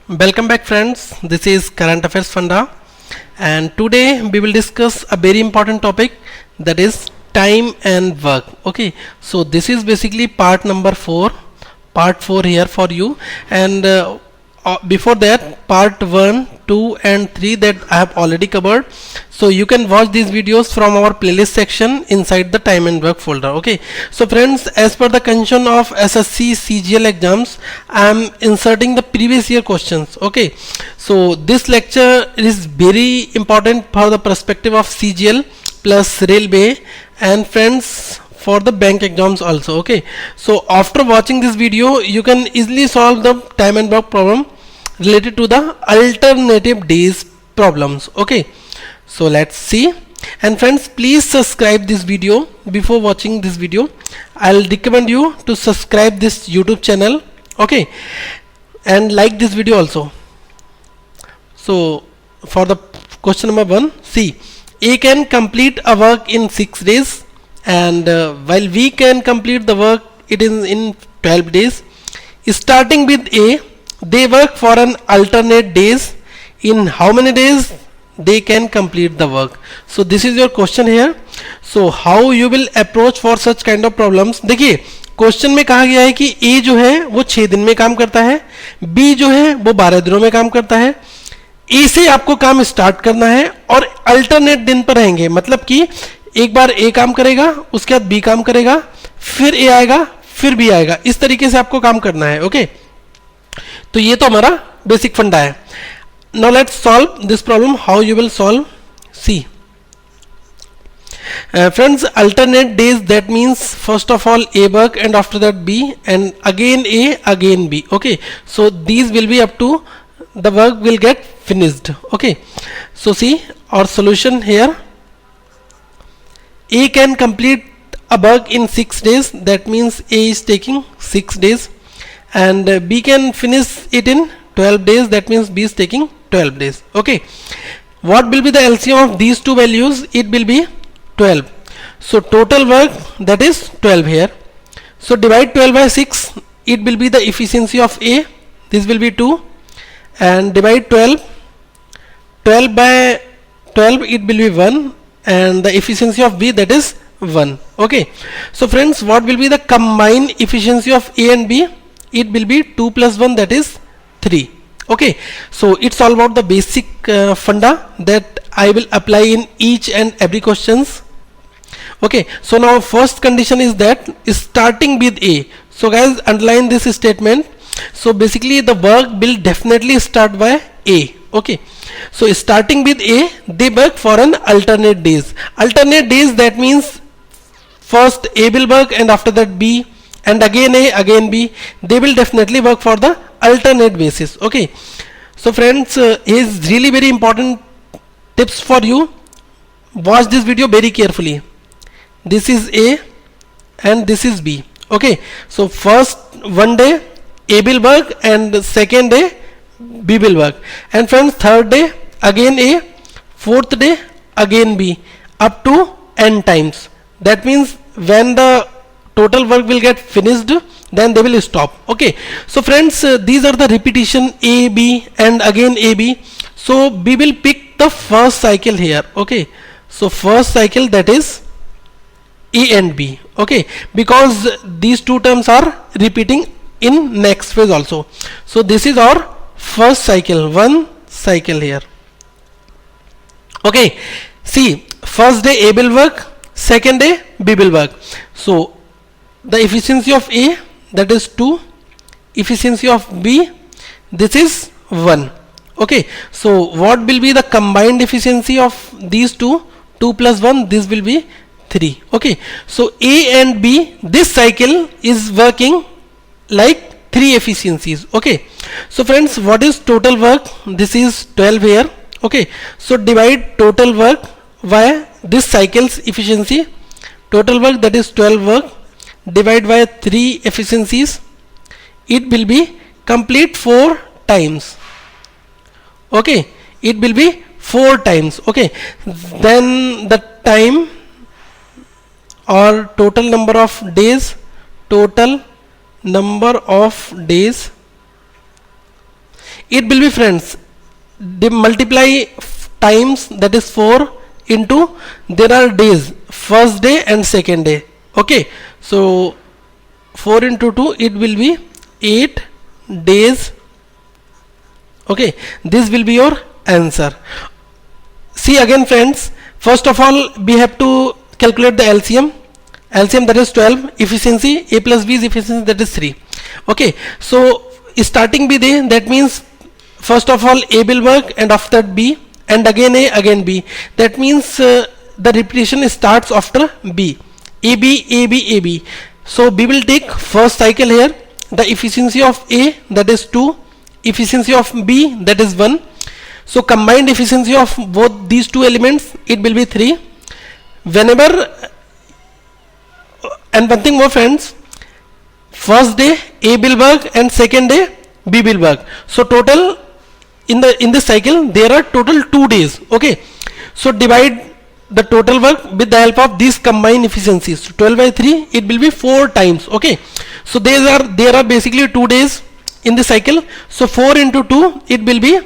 Welcome back friends, this is Current Affairs Funda and today we will discuss a very important topic, that is time and work. Okay, so this is basically part 4 here for you, and before that part 1, 2 and 3 that I have already covered, so you can watch these videos from our playlist section inside the time and work folder. Okay, so friends, as per the condition of SSC CGL exams, I am inserting the previous year questions. Okay, so this lecture is very important for the perspective of CGL plus railway and friends for the bank exams also. Okay, so after watching this video you can easily solve the time and work problem related to the alternative days problems. Okay, so let's see. And friends, please subscribe this video. Before watching this video, I'll recommend you to subscribe this YouTube channel. Okay, and like this video also. So for the question number 1, see, A can complete a work in 6 days, and while we can complete the work it is in 12 days. Starting with A, they work for an alternate days. In how many days they can complete the work? So this is your question here. So how you will approach for such kind of problems? देखिए question में कहा गया है कि A जो है वो 6 दिन में काम करता है, B जो है वो 12 दिनों में काम करता है. A से आपको काम स्टार्ट करना है और अल्टरनेट दिन पर रहेंगे, मतलब कि एक बार A काम करेगा, उसके बाद B काम करेगा, फिर A आएगा, फिर B आएगा. इस तरीके से आपको काम करना है. ओके, तो ये तो हमारा बेसिक फंडा है. Now let's solve this problem. How you will solve? See friends, alternate days, that means first of all A work and after that B and again A again B. Okay, so these will be up to the work will get finished. Okay, so see our solution here. A can complete a work in 6 days, that means A is taking 6 days, and B can finish it in 12 days, that means B is taking 12 days. Okay, what will be the LCM of these two values? It will be 12. So total work, that is 12 here. So divide 12 by 6, it will be the efficiency of A, this will be 2, and divide 12 by 12, it will be 1, and the efficiency of B, that is 1. Okay, so friends, what will be the combined efficiency of A and B? It will be 2 plus 1, that is 3. Okay, so it's all about the basic funda that I will apply in each and every questions. Okay, so now first condition is that starting with A. So guys, underline this statement. So basically the work will definitely start by A. Okay, so starting with A, they work for an alternate days. Alternate days, that means first A will work and after that B, and again A, again B. They will definitely work for the alternate basis. Okay, so friends, is really very important tips for you. Watch this video very carefully. This is A and this is B. Okay, so first one day A will work and second day B will work, and friends, third day again A, fourth day again B, up to n times. That means when the total work will get finished, then they will stop. Okay, so friends, these are the repetition A, B and again A, B. So we will pick the first cycle here. Okay, so first cycle, that is A and B. Okay, because these two terms are repeating in next phase also. So this is our first cycle, one cycle here. Okay, see, first day A will work, second day B will work. So the efficiency of A, that is 2, efficiency of B, this is 1. Okay, so what will be the combined efficiency of these two? 2 plus 1, this will be 3. Okay, so A and B, this cycle is working like 3 efficiencies. Okay, so friends, what is total work? This is 12 here. Okay, so divide total work by this cycle's efficiency. Total work, that is 12 work, divide by 3 efficiencies, it will be complete 4 times. Okay, it will be 4 times. Okay, then the time or total number of days, it will be friends, they multiply times, that is 4 into, there are days, first day and second day. Okay, so 4 into 2, it will be 8 days. Okay, this will be your answer. See again friends, first of all we have to calculate the LCM. LCM, that is 12, efficiency, A plus B is efficiency, that is 3. Okay, so starting with A, that means first of all A will work, and after that B, and again A, again B. That means the repetition starts after B. AB, AB, AB. So B will take first cycle here. The efficiency of A, that is 2. Efficiency of B, that is 1. So combined efficiency of both these two elements, it will be 3. Whenever, and one thing more friends, first day A will work and second day B will work. So total in this cycle there are total 2 days. Okay, so divide the total work with the help of these combined efficiencies. So 12 by 3, it will be 4 times. Okay, so there are basically 2 days in the cycle. So 4 into 2, it will be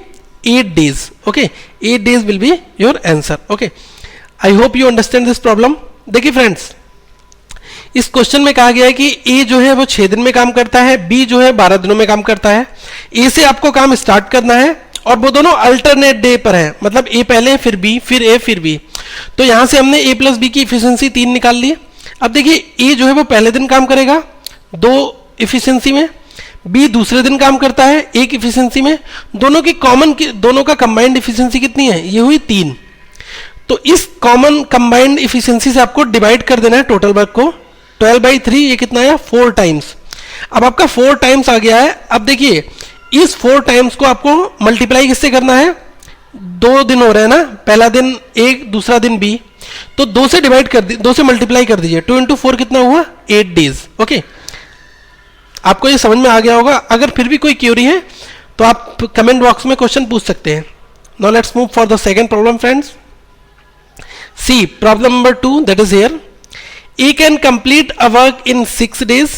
8 days. Okay, 8 days will be your answer. Okay, I hope you understand this problem. देखिए friends, इस question में कहा गया है कि ए जो है वो 6 दिन में काम करता है, बी जो है 12 दिनों में काम करता है. ए से आपको काम स्टार्ट करना है और वो दोनों अल्टरनेट डे पर है, मतलब ए पहले फिर बी फिर ए फिर बी. तो यहां से हमने ए प्लस बी की इफिशियंसी 3 निकाल ली. अब देखिए ए जो है वो पहले दिन काम करेगा 2 इफिशियंसी में, बी दूसरे दिन काम करता है 1 इफिशियंसी में. दोनों की कॉमन, दोनों का कंबाइंड इफिशियंसी कितनी है, ये हुई 3. तो इस कॉमन कंबाइंड इफिशियंसी से आपको डिवाइड कर देना है टोटल वर्क को. 12 by 3, ये कितना आया 4 टाइम्स. अब आपका 4 टाइम्स आ गया है. अब देखिए इस 4 टाइम्स को आपको मल्टीप्लाई किससे करना है, 2 दिन हो रहे हैं ना, पहला दिन A, दूसरा दिन B, तो 2 से डिवाइड कर दी, 2 से मल्टीप्लाई कर दीजिए. 2 into 4 कितना हुआ, 8 डेज. ओके, आपको ये समझ में आ गया होगा. अगर फिर भी कोई क्यूरी है तो आप कमेंट बॉक्स में क्वेश्चन पूछ सकते हैं. Now let's move for the second problem friends. See problem number 2, that is here. A can complete a work in 6 days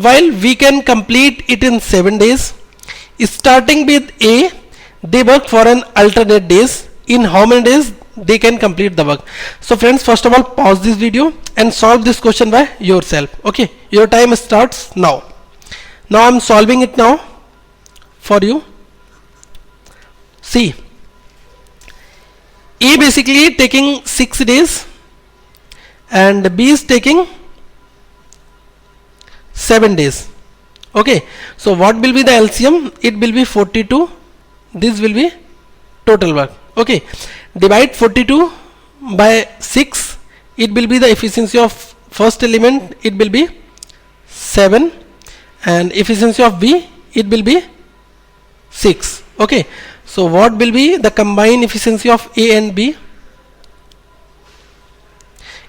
while we can complete it in 7 days. Starting with A, they work for an alternate days. In how many days they can complete the work? So friends, first of all pause this video and solve this question by yourself. Okay, your time starts now. Now I'm solving it now for you. See, A basically taking 6 days and B is taking 7 days. Okay, so what will be the LCM? It will be 42. This will be total work. Okay, divide 42 by 6. It will be the efficiency of first element. It will be 7, and efficiency of B, it will be 6. Okay, so what will be the combined efficiency of A and B?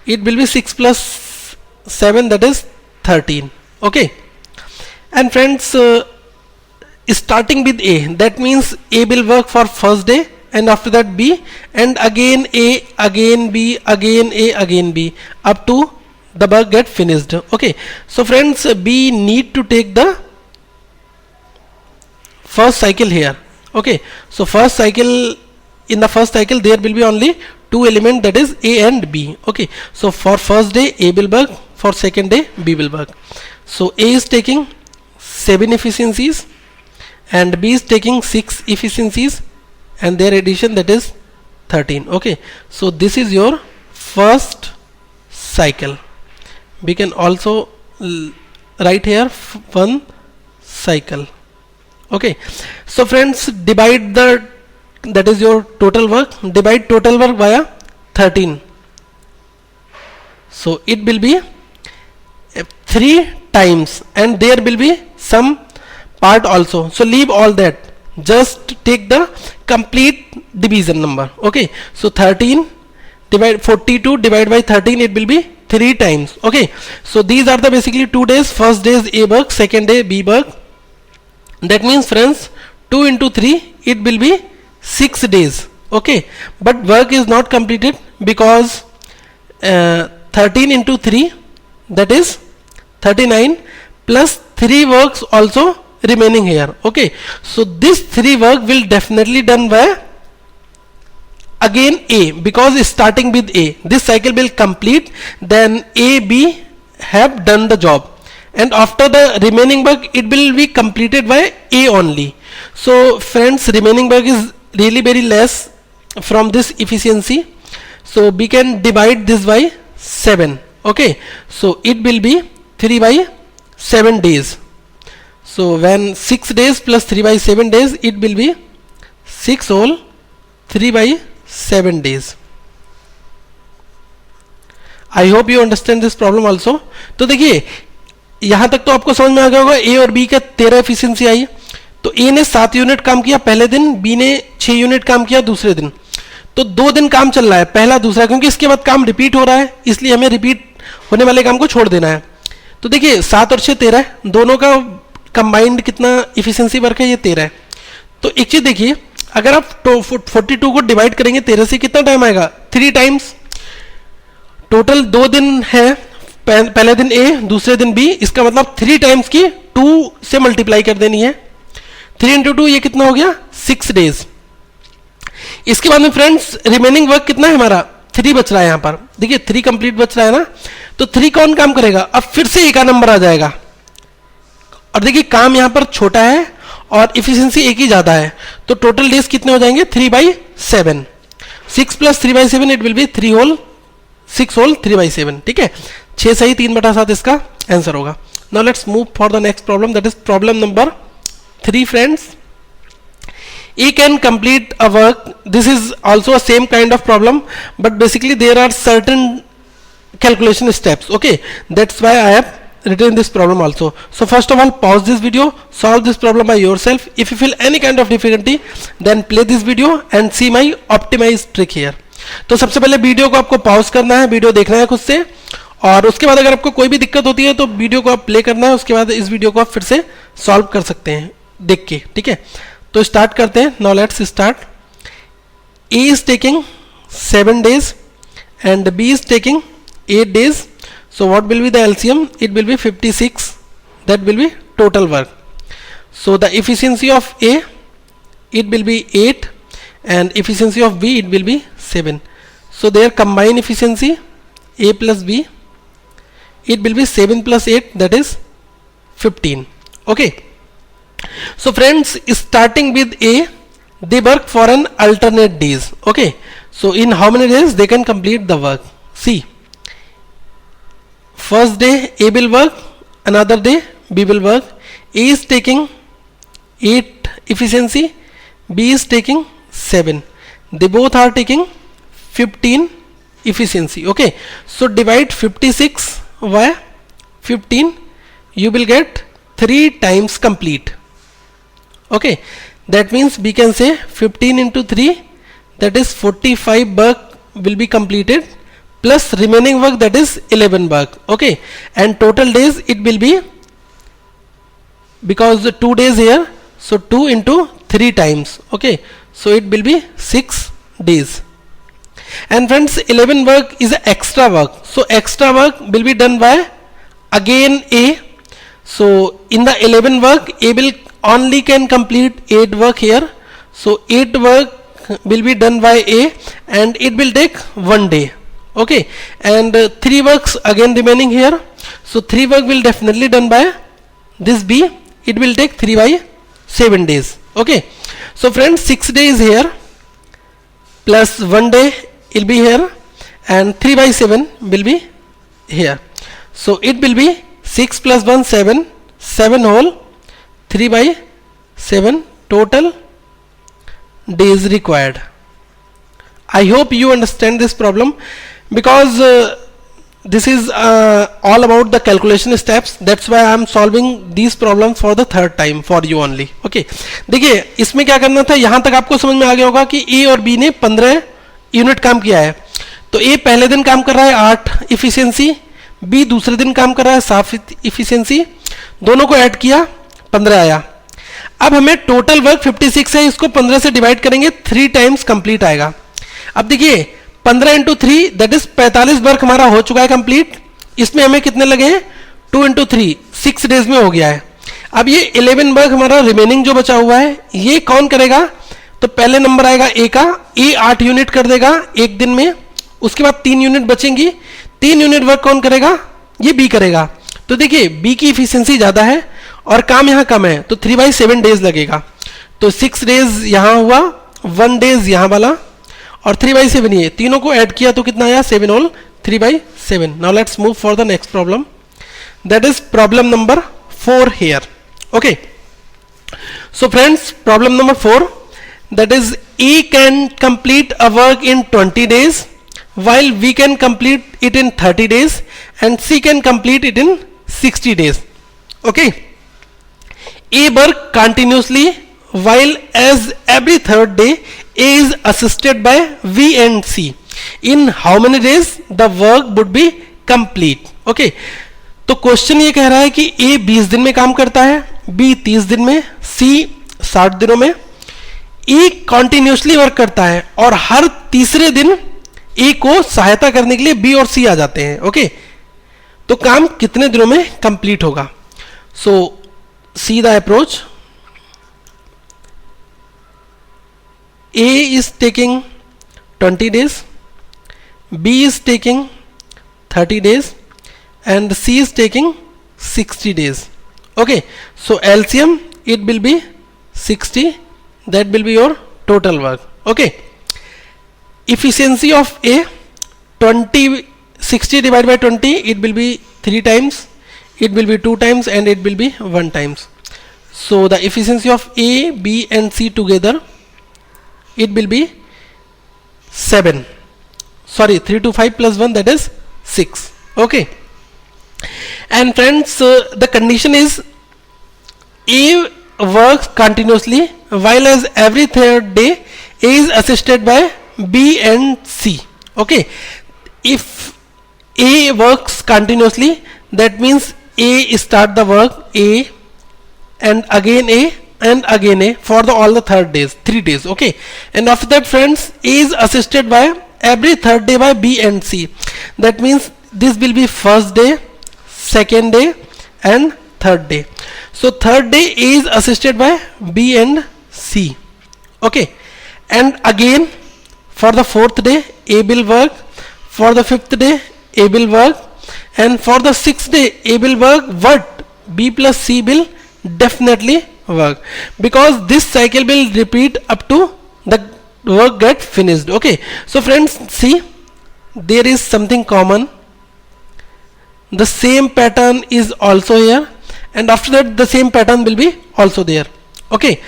It will be 6 plus 7, that is 13. Okay, and friends, starting with A, that means A will work for first day, and after that B, and again A, again B, again A, again B, up to the work get finished. Okay, so friends, B need to take the first cycle here. Okay, so first cycle, in the first cycle there will be only 2 elements, that is A and B. Okay, so for first day A will work, for second day B will work. So A is taking 7 efficiencies and B is taking 6 efficiencies, and their addition, that is 13. Okay, so this is your first cycle. We can also write here 1 cycle. Okay, so friends, divide the, that is your total work, divide total work via 13. So it will be 3 times, and there will be some part also, so leave all that, just take the complete division number. Okay, so 13 divide 42 divided by 13, it will be 3 times. Okay, so these are the basically 2 days. First day is A work, second day B work. That means friends, 2 into 3, it will be 6 days. Okay, but work is not completed because 13 into 3, that is 39, plus 3 works also remaining here. Okay, so this 3 work will definitely done by again A, because starting with A, this cycle will complete, then A, B have done the job, and after the remaining work it will be completed by A only. So friends, remaining work is really very less from this efficiency, so we can divide this by 7. Okay, so it will be 3 by 7 days. So when 6 days plus 3 by 7 days, it will be 6 whole 3 by 7 days. I hope you understand this problem also. तो देखिए यहां तक तो आपको समझ में आ गया होगा, ए और बी का 13 एफिशिएंसी आई, तो ए ने 7 यूनिट काम किया पहले दिन, बी ने 6 यूनिट काम किया दूसरे दिन, तो 2 दिन काम चल रहा है पहला दूसरा, क्योंकि इसके बाद काम रिपीट हो रहा है, इसलिए हमें रिपीट होने वाले काम को छोड़ देना है. तो देखिए 7 और 6 13, दोनों का कंबाइंड कितना इफिशिएंसी वर्क है, ये 13 है. तो एक चीज देखिए, अगर आप 42 को डिवाइड करेंगे 13 से, कितना टाइम आएगा, 3 टाइम्स. टोटल 2 दिन है, पहले दिन ए दूसरे दिन बी, इसका मतलब 3 टाइम्स की 2 से मल्टीप्लाई कर देनी है. 3 इंटू 2 ये कितना हो गया, 6 डेज. इसके बाद में फ्रेंड्स रिमेनिंग वर्क कितना है हमारा, 3 बच रहा है यहाँ पर. देखिए 3 कंप्लीट बच रहा है ना, तो 3 कौन काम करेगा, अब फिर से ए का नंबर आ जाएगा. और देखिए काम यहाँ पर छोटा है और इफिशिएंसी एक ही ज्यादा है, तो टोटल डेज कितने हो जाएंगे, 3 by 7. 6 plus 3 by 7 it will be 6 whole 3 by 7. ठीक है, 6 सही 3/7 इसका आंसर होगा. Now let's move for the next problem, that is problem number 3 friends. A can complete a work. This is also a same kind of problem, but basically there are certain calculation steps. Okay, that's why I have written this problem also. So first of all, pause this video, solve this problem by yourself. If you feel any kind of difficulty, then play this video and see my optimized trick here. तो सबसे पहले video को आपको pause करना है, video देखना है खुद से, और उसके बाद अगर आपको कोई भी दिक्कत होती है तो वीडियो को आप प्ले करना है, उसके बाद इस वीडियो को आप फिर से सॉल्व कर सकते हैं देख के. ठीक है, तो स्टार्ट करते हैं. Now let's start. A is taking 7 days and B is taking 8 days. So what will be the LCM? It will be 56. That will be total work. So the efficiency of A, it will be 8, and efficiency of B, it will be 7. So their combined efficiency, A plus B, it will be 7 plus 8, that is 15. Okay. So friends, starting with A, they work for an alternate days. Okay, so in how many days they can complete the work? See, first day A will work, another day B will work. A is taking 8 efficiency, B is taking 7. They both are taking 15 efficiency. Okay, so divide 56 by 15, you will get 3 times complete. Okay, that means we can say 15 into 3, that is 45 work will be completed, plus remaining work, that is 11 work. Okay, and total days it will be, because 2 days here, so 2 into 3 times. Okay, so it will be 6 days. And friends, 11 work is extra work, so extra work will be done by again A. So in the 11 work, A will only can complete 8 work here, so 8 work will be done by A, and it will take 1 day. Okay, and 3 works again remaining here, so 3 work will definitely done by this B, it will take 3 by 7 days. Okay, so friends, 6 days here plus 1 day will be here, and 3 by 7 will be here, so it will be 6 plus 1 7, 7 whole 3 by 7 total days required. I hope you understand this problem, because this is all about the calculation steps. That's why I am solving these problems for the 3rd time for you only. Okay, देखिए इसमें क्या करना था, यहाँ तक आपको समझ में आ गया होगा कि A और B ने 15 यूनिट काम किया है. तो A पहले दिन काम कर रहा है 8 इफिशियंसी, B दूसरे दिन काम कर रहा है 7 इफिशियंसी, दोनों को ऐड किया 15 आया. अब हमें टोटल वर्क 56 है, इसको 15 से डिवाइड करेंगे, 3 टाइम्स कंप्लीट आएगा. अब देखिए 15 इंटू 3, दैट इज 45 वर्क हमारा हो चुका है कंप्लीट. इसमें हमें कितने लगे हैं, 2 इंटू 3, 6 डेज में हो गया है. अब ये 11 वर्क हमारा रिमेनिंग जो बचा हुआ है ये कौन करेगा, तो पहले नंबर आएगा ए का, ए 8 यूनिट कर देगा एक दिन में, उसके बाद 3 यूनिट बचेंगी, 3 यूनिट वर्क कौन करेगा, ये बी करेगा। तो देखिए बी की इफिशियंसी ज्यादा है और काम यहाँ कम है, तो 3/7 डेज लगेगा। तो 6 डेज यहाँ हुआ, 1 डेज यहाँ वाला और 3/7 ये तीनों को ऐड किया तो कितना आया 7 whole 3/7। Now let's move for the next problem, that is problem number 4 here. Okay, so friends problem number 4, that is A can complete a work in 20 days while B can complete it in 30 days and C can complete it in 60 days. Okay, A work continuously while as every third day A is assisted by V and C. In how many days the work would be complete? Okay, तो question ये कह रहा है कि A 20 दिन में काम करता है, B 30 दिन में, C 60 दिनों में। ए कॉन्टिन्यूसली वर्क करता है और हर तीसरे दिन ए को सहायता करने के लिए बी और सी आ जाते हैं। ओके, तो काम कितने दिनों में कंप्लीट होगा? So see the approach, A is taking 20 days, B is taking 30 days and C is taking 60 days. Okay, so LCM it will be 60, that will be your total work. Okay, efficiency of A 60 divided by 20, it will be 3 times, it will be 2 times and it will be 1 times. So the efficiency of A, B and C together, it will be 7, sorry 3 to 5 plus 1, that is 6. Okay, and friends the condition is A works continuously while as every third day A is assisted by B and C. Okay, if A works continuously, that means A start the work A and again A and again A for the all the third days, 3 days. Okay, and after that friends A is assisted by every third day by B and C. That means this will be first day, second day and third day. So third day A is assisted by B and C. Okay, and again for the fourth day A will work, for the fifth day A will work, and for the sixth day A will work, but B plus C will definitely work, because this cycle will repeat up to the work get finished. Okay, so friends see, there is something common, the same pattern is also here and after that the same pattern will be also there. Okay,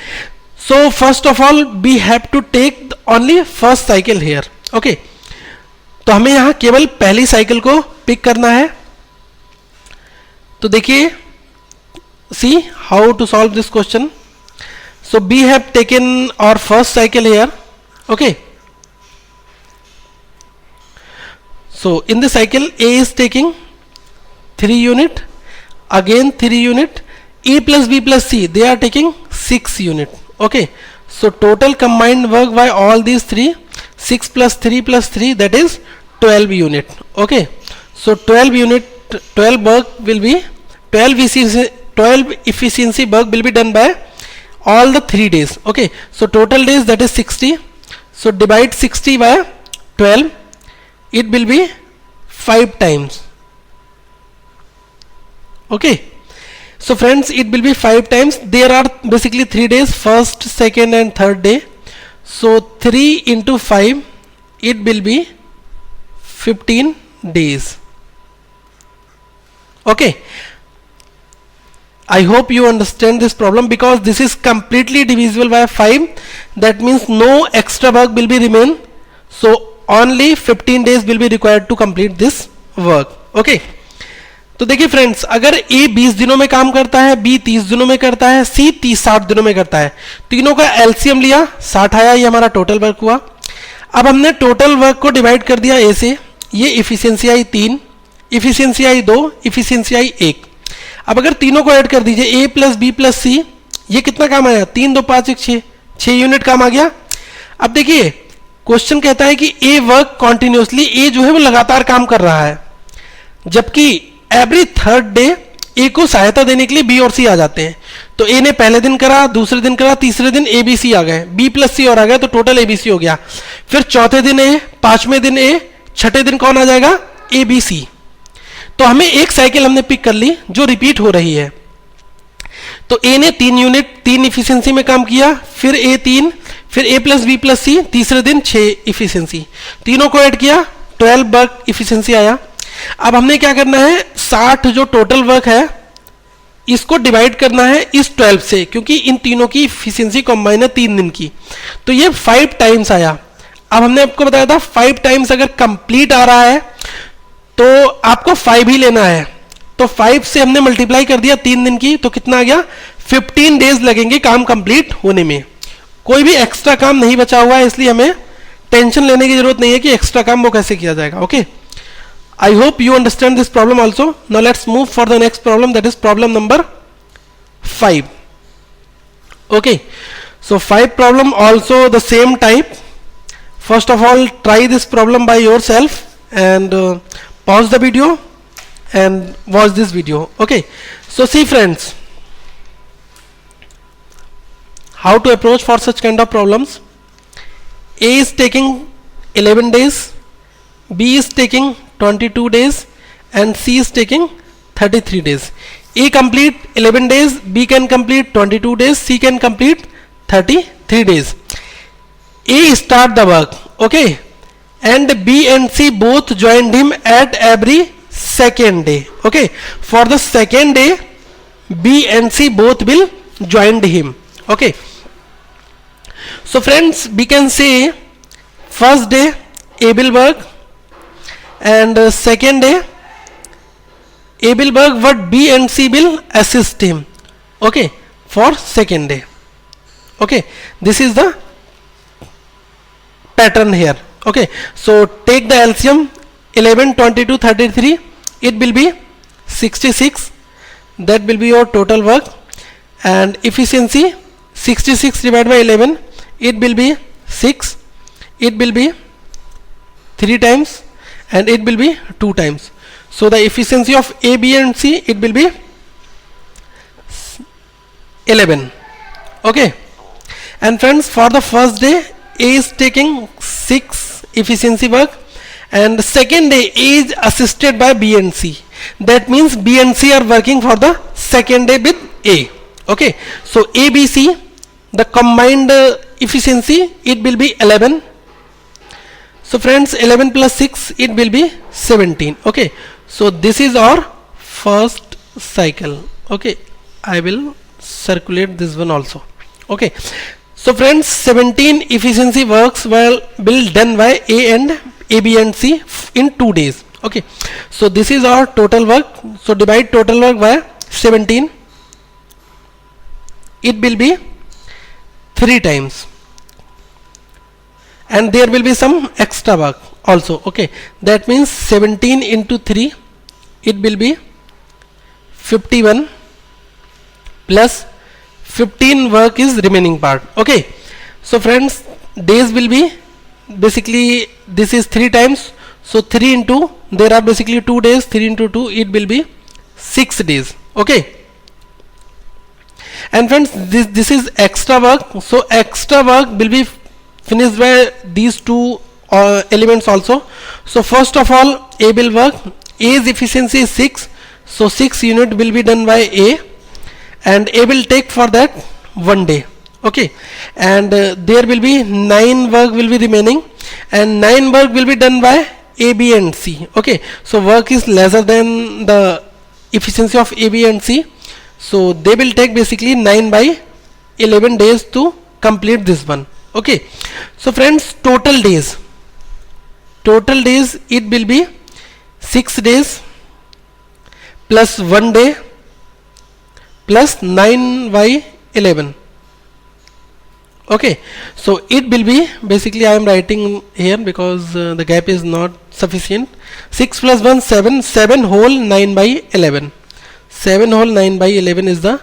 so first of all we have to take only first cycle here. Okay, तो हमें यहाँ केवल पहली cycle को pick करना है। तो देखिए, see how to solve this question. So we have taken our first cycle here. Okay, so in the cycle A is taking 3 unit, again 3 unit, A plus B plus C they are taking 6 unit. Okay, so total combined work by all these three, 6 plus 3 plus 3, that is 12 unit. Okay, so 12 unit, 12 work will be 12 efficiency work will be done by all the 3 days. Okay, so total days, that is 60. So divide 60 by 12, it will be 5 times. Okay, so friends it will be 5 times. There are basically 3 days, first, second and third day. So 3 into 5, it will be 15 days. Okay, I hope you understand this problem, because this is completely divisible by 5. That means no extra work will be remain. So only 15 days will be required to complete this work. Okay, तो देखिए friends, अगर A 20 दिनों में काम करता है, B 30 दिनों में करता है, C 60 दिनों में करता है, तीनों का एलसीएम लिया 60 आया, ये हमारा टोटल वर्क हुआ। अब हमने टोटल वर्क को डिवाइड कर दिया A से, ये इफिशियंसी आई 3, इफिशियंसी आई 2, इफिशियंसी आई 1। अब अगर तीनों को ऐड कर दीजिए A plus B plus C, ये कितना काम आया, 3 2 5 1 6, 6 यूनिट काम आ गया। अब देखिए क्वेश्चन कहता है कि A वर्क कॉन्टिन्यूसली, A जो है वो लगातार काम कर रहा है, जबकि एवरी थर्ड डे ए को सहायता देने के लिए बी और सी आ जाते हैं। तो ए ने पहले दिन करा, दूसरे दिन करा, तीसरे दिन ए बी सी आ गए, बी प्लस सी और आ गया, तो टोटल ए बी सी हो गया। फिर चौथे दिन ए, पांचवें दिन ए, छठे दिन कौन आ जाएगा, ए बी सी। तो हमें एक साइकिल हमने पिक कर ली जो रिपीट हो रही है। तो ए ने 3 यूनिट 3 इफिशियंसी में काम किया, फिर ए 3, फिर ए प्लस बी प्लस सी, तीसरे दिन 6 इफिशियंसी, तीनों को ऐड किया 12 वर्क इफिशियंसी आया। अब हमने क्या करना है, 60 जो टोटल वर्क है इसको डिवाइड करना है इस 12 से, क्योंकि इन तीनों की इफिशियंसी कॉम्बाइन है 3 दिन की। तो ये 5 टाइम्स आया। अब हमने आपको बताया था 5 टाइम्स अगर कंप्लीट आ रहा है तो आपको 5 ही लेना है। तो 5 से हमने मल्टीप्लाई कर दिया 3 दिन की, तो कितना आ गया, 15 डेज लगेंगे काम कंप्लीट होने में। कोई भी एक्स्ट्रा काम नहीं बचा हुआ है, इसलिए हमें टेंशन लेने की जरूरत नहीं है कि एक्स्ट्रा काम वो कैसे किया जाएगा। Okay, I hope you understand this problem also. Now let's move for the next problem, that is problem number 5. Okay, so 5 problem also the same type. First of all, try this problem by yourself and pause the video and watch this video. Okay, so see friends, how to approach for such kind of problems. A is taking 11 days, B is taking 22 days and C is taking 33 days. A complete 11 days, B can complete 22 days, C can complete 33 days. A start the work, okay, and B and C both joined him at every second day. Okay, for the second day B and C both will joined him. Okay, so friends, we can say first day A will work and second day A will work, but B and C will assist him. Okay, for second day. Okay, this is the pattern here. Okay, so take the LCM, 11, 22, 33, it will be 66. That will be your total work, and efficiency 66 divided by 11, it will be 6, it will be 3 times and it will be 2 times. So the efficiency of A, B and C, it will be 11. Okay, and friends, for the first day A is taking 6 efficiency work and second day A is assisted by B and C. That means B and C are working for the second day with A. Okay, so A, B, C, the combined efficiency, it will be 11. So friends, 11 plus 6, it will be 17. Okay, so this is our first cycle. Okay, I will circulate this one also. Okay, so friends, 17 efficiency works will done by A and A, B and C in 2 days. Okay, so this is our total work. So divide total work by 17, it will be 3 times. And there will be some extra work also. Okay, that means 17 into 3, it will be 51 plus 15 work is remaining part. Okay, so friends, days will be basically, this is 3 times, so 3 into, there are basically 2 days, 3 into 2, it will be 6 days. Okay, and friends, this is extra work, so extra work will be finished by these 2 elements also. So first of all, A will work, A's efficiency is 6, so 6 unit will be done by A and A will take for that 1 day. Okay, and there will be 9 work will be remaining and 9 work will be done by A, B and C. Okay, so work is lesser than the efficiency of A, B and C, so they will take basically 9 by 11 days to complete this one. Okay, so friends, total days, it will be 6 days plus 1 day plus 9 by 11. Okay, so it will be basically, I am writing here because the gap is not sufficient. 6 plus 1, 7, 7 whole 9 by 11. 7 whole 9 by 11 is the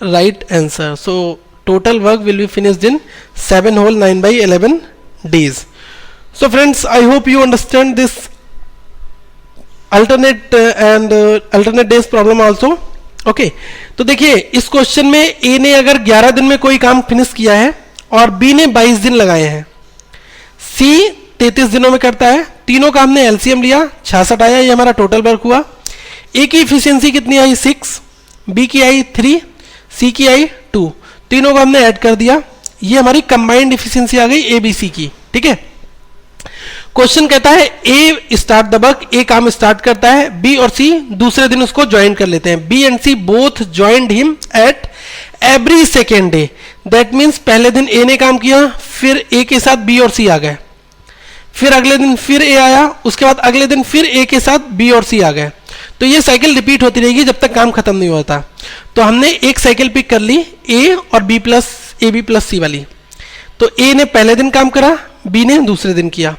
right answer. So total work will be finished in 7 whole 9 by 11 days. So friends, I hope you understand this alternate alternate days problem also. Okay तो देखिए इस question में ए ने अगर 11 दिन में कोई काम फिनिश किया है और बी ने 22 दिन लगाए हैं, सी 33 दिनों में करता है, तीनों का हमने एलसीएम लिया 66 आया, ये हमारा टोटल वर्क हुआ। ए की इफिशियंसी कितनी आई 6, बी की आई 3, सी की आई 2, तीनों को हमने ऐड कर दिया, ये हमारी कंबाइंड इफिशियंसी आ गई ए बी सी की। ठीक है, क्वेश्चन कहता है ए स्टार्ट द वर्क, ए काम स्टार्ट करता है, बी और सी दूसरे दिन उसको ज्वाइन कर लेते हैं, B and C both joined him at every second day, that means पहले दिन ए ने काम किया, फिर ए के साथ बी और सी आ गए, फिर अगले दिन फिर ए आया, उसके बाद अगले दिन फिर ए के साथ बी और सी आ गए, तो ये साइकिल रिपीट होती रहेगी जब तक काम खत्म नहीं होता। तो हमने एक साइकिल पिक कर ली ए और B plus A B plus C वाली, तो ए ने पहले दिन काम करा, बी ने दूसरे दिन किया,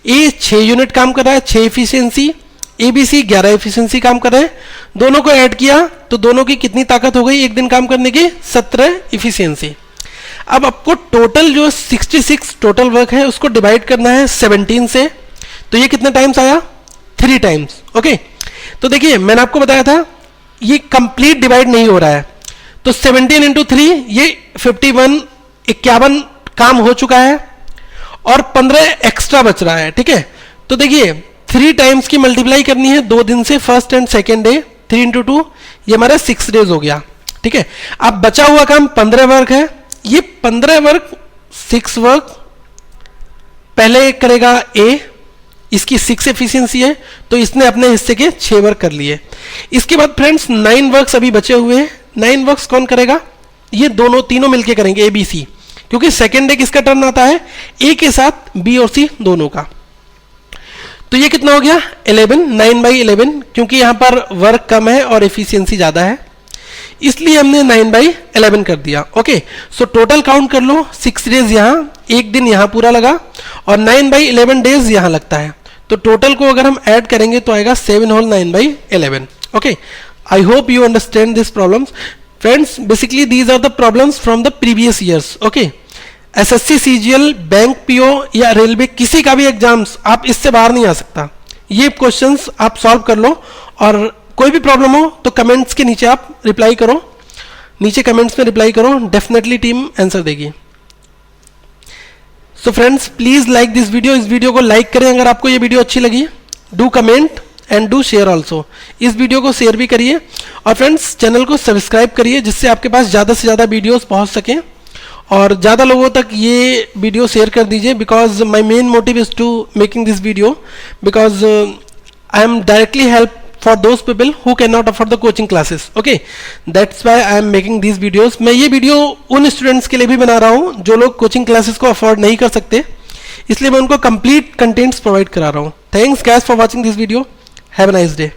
ए 6 यूनिट काम कर रहा है, 6 efficiency, A B C 11 efficiency काम कर रहे हैं, दोनों को ऐड किया तो दोनों की कितनी ताकत हो गई एक दिन काम करने की 17 एफिशिएंसी। अब आपको टोटल जो 66 टोटल वर्क है उसको डिवाइड करना है 17 से, तो ये कितने टाइम्स आया 3 टाइम्स। ओके तो देखिए मैंने आपको बताया था ये कंप्लीट डिवाइड नहीं हो रहा है, तो 17 इंटू 3 ये 51 काम हो चुका है और 15 एक्स्ट्रा बच रहा है। ठीक है, तो देखिए 3 टाइम्स की मल्टीप्लाई करनी है 2 दिन से, first and second day, 3 into 2 ये हमारा 6 डेज हो गया। ठीक है, अब बचा हुआ काम 15 वर्क है, ये 15 वर्क 6 वर्क पहले करेगा ए, इसकी 6 एफिशिएंसी है तो इसने अपने हिस्से के 6 वर्क कर लिए। इसके बाद फ्रेंड्स 9 वर्क्स अभी बचे हुए हैं, 9 वर्क्स कौन करेगा, ये दोनों तीनों मिलके करेंगे ए बी सी, क्योंकि सेकेंड डे किसका टर्न आता है ए के साथ बी और सी दोनों का। तो ये कितना हो गया 11, 9/11, क्योंकि यहां पर वर्क कम है और एफिशिएंसी ज्यादा है इसलिए हमने 9/11 कर दिया। ओके सो टोटल काउंट कर लो, 6 डेज यहां, एक दिन यहां पूरा लगा और 9/11 डेज यहां लगता है, तो टोटल को अगर हम ऐड करेंगे तो आएगा 7 whole 9/11। Okay I hope you understand this problems friends, basically these are the problems from the previous years. Okay SSC CGL bank PO या रेलवे किसी का भी एग्जाम्स आप इससे बाहर नहीं आ सकता, ये क्वेश्चंस आप सॉल्व कर लो और कोई भी प्रॉब्लम हो तो कमेंट्स के नीचे आप रिप्लाई करो, नीचे कमेंट्स में रिप्लाई करो, डेफिनेटली टीम आंसर देगी। So friends please like this video, इस वीडियो को लाइक करें अगर आपको ये वीडियो अच्छी लगी, do comment and do share also, इस वीडियो को शेयर भी करिए और फ्रेंड्स चैनल को सब्सक्राइब करिए जिससे आपके पास ज़्यादा से ज़्यादा वीडियोस पहुंच सकें और ज़्यादा लोगों तक ये वीडियो शेयर कर दीजिए, because my main motive is to making this video, because I am directly help for those people who cannot afford the coaching classes. Okay, that's why I am making these videos. मैं ये video उन students के लिए भी बना रहा हूँ जो लोग कोचिंग क्लासेस को अफोर्ड नहीं कर सकते, इसलिए मैं उनको कंप्लीट कंटेंट्स प्रोवाइड करा रहा हूँ। Thanks guys for watching this video, have a nice day.